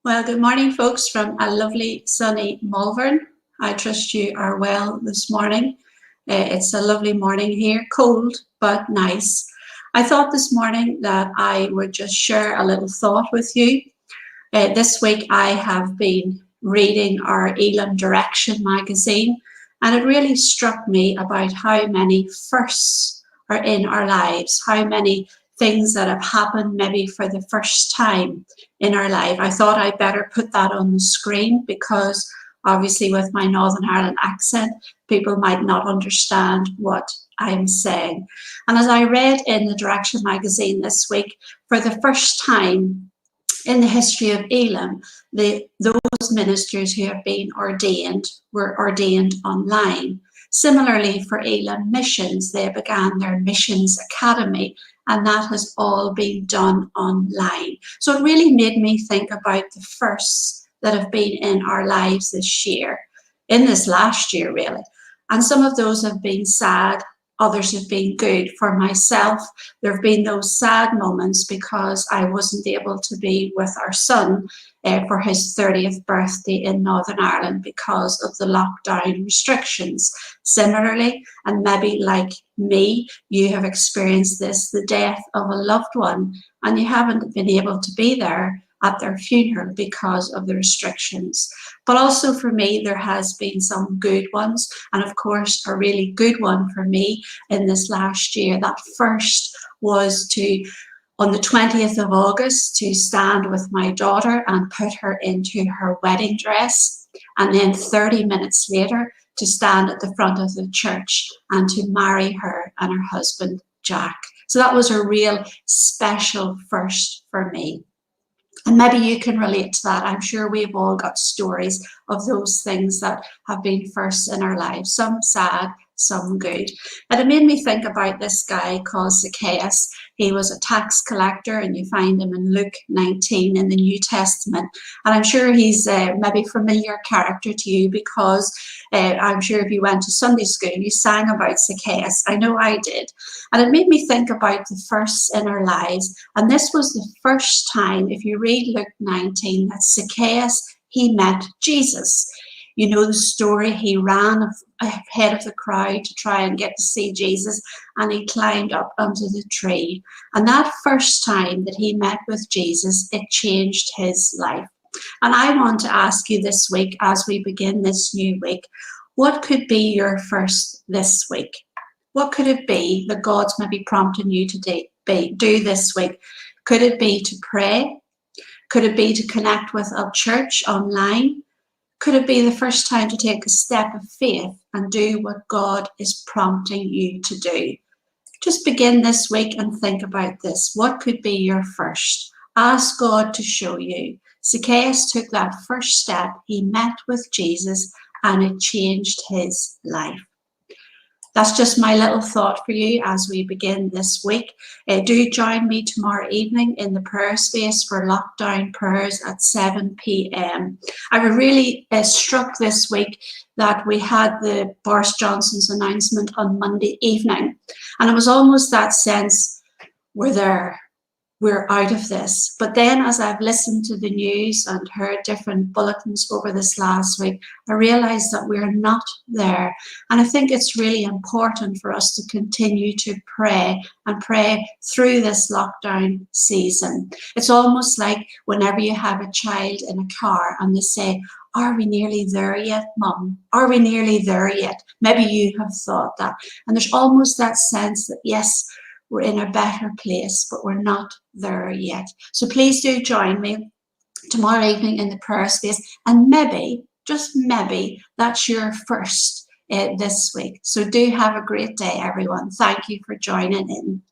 Well, good morning, folks, from a lovely sunny Malvern. I trust you are well this morning. It's a lovely morning here, cold but nice. I thought this morning that I would just share a little thought with you. This week I have been reading our Elam Direction magazine, and it really struck me about how many firsts are in our lives, how many things that have happened maybe for the first time in our life. I thought I'd better put that on the screen because obviously with my Northern Ireland accent, people might not understand what I'm saying. And as I read in the Direction magazine this week, for the first time in the history of Elam, those ministers who have been ordained were ordained online. Similarly, for Elam Missions, they began their Missions Academy, and that has all been done online. So it really made me think about the firsts that have been in our lives this year, in this last year really. And some of those have been sad, others have been good. For myself, there have been those sad moments because I wasn't able to be with our son for his 30th birthday in Northern Ireland because of the lockdown restrictions. Similarly, and maybe like me, you have experienced this, the death of a loved one, and you haven't been able to be there at their funeral because of the restrictions. But also for me, there has been some good ones. And of course, a really good one for me in this last year, that first was on the 20th of August, to stand with my daughter and put her into her wedding dress. And then 30 minutes later, to stand at the front of the church and to marry her and her husband, Jack. So that was a real special first for me. And maybe you can relate to that. I'm sure we've all got stories of those things that have been first in our lives, some sad, some good. And it made me think about this guy called Zacchaeus. He was a tax collector, and you find him in Luke 19 in the New Testament. And I'm sure he's maybe a familiar character to you because I'm sure if you went to Sunday school, you sang about Zacchaeus. I know I did. And it made me think about the firsts in our lives. And this was the first time, if you read Luke 19, that Zacchaeus, he met Jesus. You know the story, he ran ahead of the crowd to try and get to see Jesus, and he climbed up onto the tree. And that first time that he met with Jesus, it changed his life. And I want to ask you this week, as we begin this new week, what could be your first this week? What could it be that God's maybe prompting you to do this week? Could it be to pray? Could it be to connect with a church online? Could it be the first time to take a step of faith and do what God is prompting you to do? Just begin this week and think about this. What could be your first? Ask God to show you. Zacchaeus took that first step. He met with Jesus and it changed his life. That's just my little thought for you as we begin this week. Do join me tomorrow evening in the prayer space for lockdown prayers at 7 p.m. I was really struck this week that we had the Boris Johnson's announcement on Monday evening. And it was almost that sense, we're there. We're out of this. But then as I've listened to the news and heard different bulletins over this last week, I realized that we're not there. And I think it's really important for us to continue to pray and pray through this lockdown season. It's almost like whenever you have a child in a car and they say, are we nearly there yet, Mum? Are we nearly there yet? Maybe you have thought that. And there's almost that sense that, yes, we're in a better place, but we're not there yet. So please do join me tomorrow evening in the prayer space. And maybe, just maybe, that's your first this week. So do have a great day, everyone. Thank you for joining in.